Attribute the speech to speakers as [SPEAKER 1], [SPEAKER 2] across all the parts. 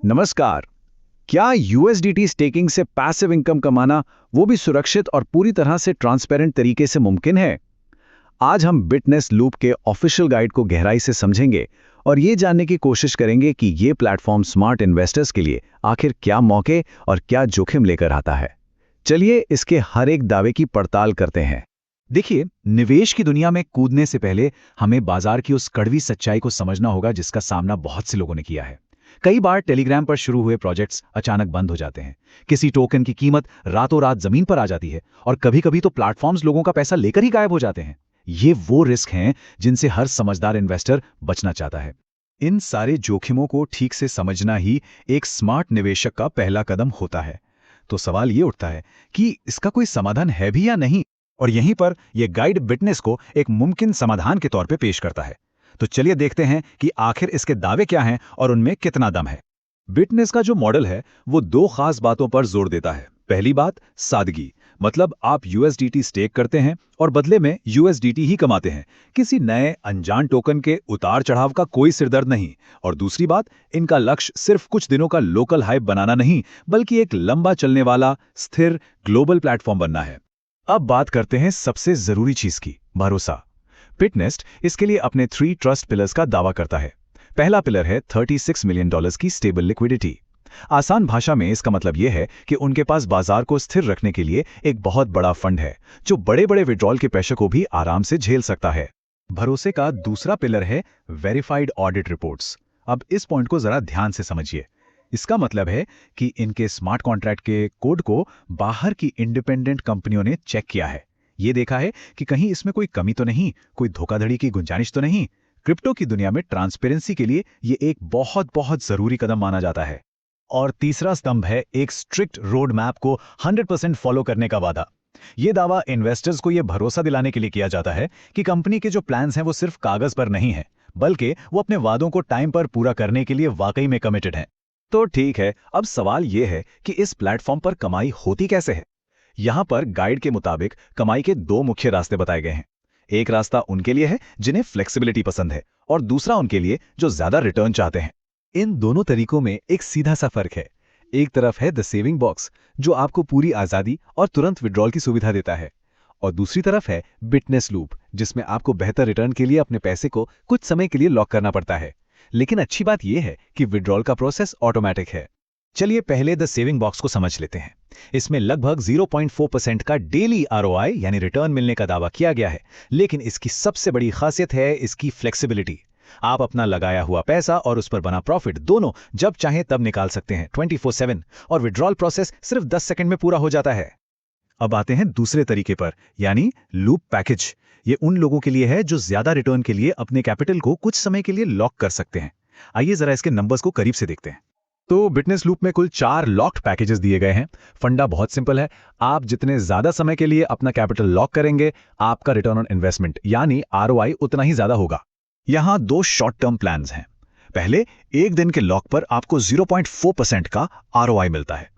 [SPEAKER 1] नमस्कार। क्या USDT staking से पैसिव इनकम कमाना, वो भी सुरक्षित और पूरी तरह से ट्रांसपेरेंट तरीके से मुमकिन है? आज हम बिटनेस लूप के ऑफिशियल गाइड को गहराई से समझेंगे और ये जानने की कोशिश करेंगे कि ये प्लेटफॉर्म स्मार्ट इन्वेस्टर्स के लिए आखिर क्या मौके और क्या जोखिम लेकर आता है। चलिए इसके हर एक दावे की पड़ताल करते हैं।
[SPEAKER 2] देखिए, निवेश की दुनिया में कूदने से पहले हमें बाजार की उस कड़वी सच्चाई को समझना होगा जिसका सामना बहुत से लोगों ने किया है। कई बार टेलीग्राम पर शुरू हुए प्रोजेक्ट्स अचानक बंद हो जाते हैं। किसी टोकन की कीमत रातों रात जमीन पर आ जाती है और कभी-कभी तो प्लेटफॉर्म्स लोगों का पैसा लेकर ही गायब हो जाते हैं। ये वो रिस्क हैं जिनसे हर समझदार इन्वेस्टर बचना चाहता है। इन सारे जोखिमों को ठीक से समझना ही एक स्मार्ट निवेशक का पहला कदम होता है। तो सवाल ये उठता है कि इसका कोई समाधान है भी या नहीं, और यहीं पर यह गाइड बिटनेस को एक मुमकिन समाधान के तौर पे पेश करता है। तो चलिए देखते हैं कि आखिर इसके दावे क्या हैं और उनमें कितना दम है। बिटनेस का जो मॉडल है वो दो खास बातों पर जोर देता है। पहली बात, सादगी, मतलब आप यूएसडीटी स्टेक करते हैं और बदले में यूएसडीटी ही कमाते हैं। किसी नए अनजान टोकन के उतार चढ़ाव का कोई सिरदर्द नहीं। और दूसरी बात, इनका लक्ष्य सिर्फ कुछ दिनों का लोकल हाइप बनाना नहीं, बल्कि एक लंबा चलने वाला स्थिर ग्लोबल प्लेटफॉर्म बनना है। अब बात करते हैं सबसे जरूरी चीज की, भरोसा। बिटनेस्ट इसके लिए अपने 3 ट्रस्ट पिलर्स का दावा करता है। पहला पिलर है $36 मिलियन की स्टेबल लिक्विडिटी। आसान भाषा में इसका मतलब यह है कि उनके पास बाजार को स्थिर रखने के लिए एक बहुत बड़ा फंड है जो बड़े बड़े विड्रॉल के प्रेशर को भी आराम से झेल सकता है। भरोसे का दूसरा पिलर है वेरीफाइड ऑडिट रिपोर्ट्स। अब इस पॉइंट को जरा ध्यान से समझिए। इसका मतलब है कि इनके स्मार्ट कॉन्ट्रैक्ट के कोड को बाहर की इंडिपेंडेंट कंपनियों ने चेक किया है। ये देखा है कि कहीं इसमें कोई कमी तो नहीं, कोई धोखाधड़ी की गुंजाइश तो नहीं। क्रिप्टो की दुनिया में ट्रांसपेरेंसी के लिए ये एक बहुत बहुत जरूरी कदम माना जाता है। और तीसरा स्तंभ है एक स्ट्रिक्ट रोड मैप को 100% फॉलो करने का वादा। ये दावा इन्वेस्टर्स को यह भरोसा दिलाने के लिए किया जाता है कि कंपनी के जो प्लान्स हैं वो सिर्फ कागज पर नहीं है, बल्कि वो अपने वादों को टाइम पर पूरा करने के लिए वाकई में कमिटेड हैं। तो ठीक है, अब सवाल यह है कि इस प्लेटफॉर्म पर कमाई होती कैसे है। यहां पर गाइड के मुताबिक कमाई के 2 मुख्य रास्ते बताए गए हैं। एक रास्ता उनके लिए है जिन्हें फ्लेक्सिबिलिटी पसंद है, और दूसरा उनके लिए जो ज्यादा रिटर्न चाहते हैं। इन दोनों तरीकों में एक सीधा सा फर्क है। एक तरफ है द सेविंग बॉक्स, जो आपको पूरी आजादी और तुरंत विड्रॉल की सुविधा देता है, और दूसरी तरफ है बिटनेस लूप, जिसमें आपको बेहतर रिटर्न के लिए अपने पैसे को कुछ समय के लिए लॉक करना पड़ता है। लेकिन अच्छी बात यह है कि विड्रॉल का प्रोसेस ऑटोमेटिक है। चलिए पहले द सेविंग बॉक्स को समझ लेते हैं। इसमें लगभग 0.4% का डेली आरओआई यानी रिटर्न मिलने का दावा किया गया है, लेकिन इसकी सबसे बड़ी खासियत है इसकी फ्लेक्सिबिलिटी। आप अपना लगाया हुआ पैसा और उस पर बना प्रॉफिट दोनों जब चाहें तब निकाल सकते हैं 24/7, और विड्रॉल प्रोसेस सिर्फ 10 सेकंड में पूरा हो जाता है। अब आते हैं दूसरे तरीके पर, यानी लूप पैकेज। ये उन लोगों के लिए है जो ज्यादा रिटर्न के लिए अपने कैपिटल को कुछ समय के लिए लॉक कर सकते हैं। आइए जरा इसके नंबर्स को करीब से देखते हैं। तो बिटनेस लूप में कुल 4 लॉक्ड पैकेजेस दिए गए हैं। फंडा बहुत सिंपल है। आप जितने ज्यादा समय के लिए अपना कैपिटल लॉक करेंगे, आपका रिटर्न ऑन इन्वेस्टमेंट यानी आरओआई उतना ही ज्यादा होगा। यहां 2 शॉर्ट टर्म प्लान्स हैं। पहले, 1 दिन के लॉक पर आपको 0.4% का आरओआई मिलता है।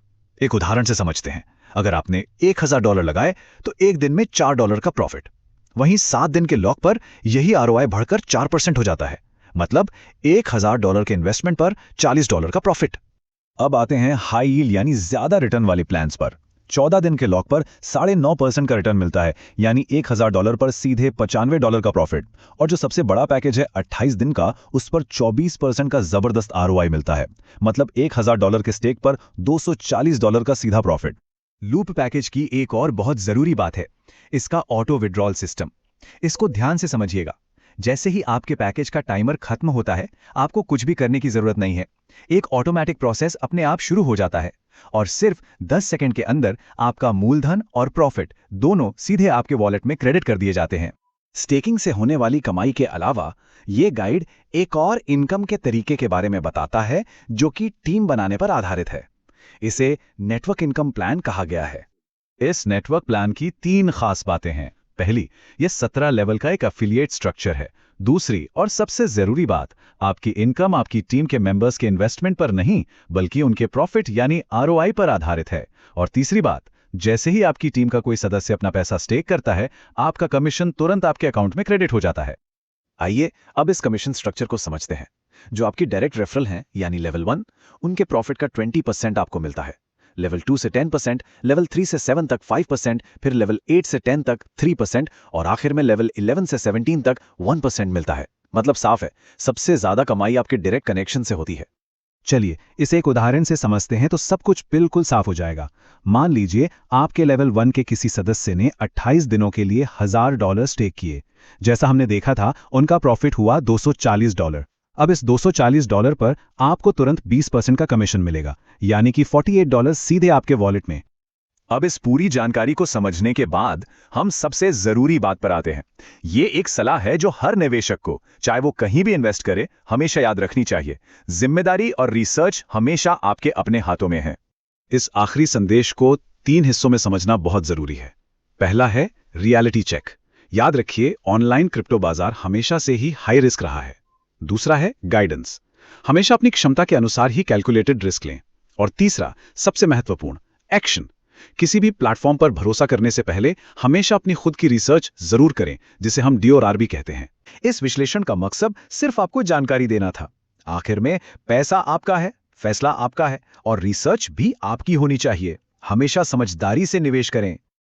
[SPEAKER 2] एक उदाहरण से समझते हैं। अगर आपने $1000 लगाए तो 1 दिन में $4 का प्रॉफिट। वहीं 7 दिन के लॉक पर यही आरओआई बढ़कर 4% हो जाता है, मतलब $1000 के इन्वेस्टमेंट पर $40 का प्रॉफिट। अब आते हैं हाई यील्ड यानी ज्यादा रिटर्न वाली प्लान्स पर। 14 दिन के लॉक पर 9.5% का रिटर्न मिलता है, यानी $1000 पर सीधे $95 का प्रॉफिट। और जो सबसे बड़ा पैकेज है 28 दिन का, उस पर 24% का जबरदस्त आरओआई मिलता है, मतलब $1000 के स्टेक पर $240 का सीधा प्रॉफिट। लूप पैकेज की एक और बहुत जरूरी बात है इसका ऑटो विड्रॉल सिस्टम। इसको ध्यान से समझिएगा। जैसे ही आपके पैकेज का टाइमर खत्म होता है, आपको कुछ भी करने की जरूरत नहीं है। एक ऑटोमेटिक प्रोसेस अपने आप शुरू हो जाता है, और सिर्फ 10 सेकंड के अंदर आपका मूलधन और प्रॉफिट दोनों सीधे आपके वॉलेट में क्रेडिट कर दिए जाते हैं। स्टेकिंग से होने वाली कमाई के अलावा ये गाइड एक और इनकम के तरीके के बारे में बताता है जो कि टीम बनाने पर आधारित है। इसे नेटवर्क इनकम प्लान कहा गया है। इस नेटवर्क प्लान की 3 खास बातें हैं। पहली, यह 17 लेवल का एक एफिलिएट स्ट्रक्चर है। दूसरी और सबसे जरूरी बात, आपकी इनकम आपकी टीम के मेंबर्स के इन्वेस्टमेंट पर नहीं, बल्कि उनके प्रॉफिट यानी आरओआई पर आधारित है। और तीसरी बात, जैसे ही आपकी टीम का कोई सदस्य अपना पैसा स्टेक करता है, आपका कमीशन तुरंत आपके अकाउंट में क्रेडिट हो जाता है। आइए अब इस कमीशन स्ट्रक्चर को समझते हैं। जो आपकी डायरेक्ट रेफरल हैं यानी लेवल 1, उनके प्रॉफिट का 20% आपको मिलता है। लेवल 2 से 10%, लेवल 3 से 7 तक 5%, फिर लेवल 8 से 10 तक 3% और आखिर में लेवल 11 से 17 तक 1% मिलता है। मतलब साफ है, सबसे ज्यादा कमाई आपके डायरेक्ट कनेक्शन से होती है।
[SPEAKER 1] चलिए इसे एक उदाहरण से समझते हैं तो सब कुछ बिल्कुल साफ हो जाएगा। मान लीजिए आपके लेवल 1 के किसी सदस्य ने 28 दिनों के लिए $1000 स्टेक किए। जैसा हमने देखा था, उनका प्रॉफिट हुआ $240। अब इस $240 पर आपको तुरंत 20% का कमीशन मिलेगा, यानी कि $48 सीधे आपके वॉलेट में।
[SPEAKER 2] अब इस पूरी जानकारी को समझने के बाद हम सबसे जरूरी बात पर आते हैं। ये एक सलाह है जो हर निवेशक को, चाहे वो कहीं भी इन्वेस्ट करे, हमेशा याद रखनी चाहिए। जिम्मेदारी और रिसर्च हमेशा आपके अपने हाथों में है।
[SPEAKER 1] इस आखिरी संदेश को 3 हिस्सों में समझना बहुत जरूरी है। पहला है रियलिटी चेक। याद रखिए, ऑनलाइन क्रिप्टो बाजार हमेशा से ही हाई रिस्क रहा है। दूसरा है गाइडेंस। हमेशा अपनी क्षमता के अनुसार ही कैलकुलेटेड रिस्क लें। और तीसरा, सबसे महत्वपूर्ण, एक्शन। किसी भी प्लेटफॉर्म पर भरोसा करने से पहले हमेशा अपनी खुद की रिसर्च जरूर करें, जिसे हम DRR भी कहते हैं। इस विश्लेषण का मकसद सिर्फ आपको जानकारी देना था। आखिर में पैसा आपका है, फैसला आपका है और रिसर्च भी आपकी होनी चाहिए। हमेशा समझदारी से निवेश करें,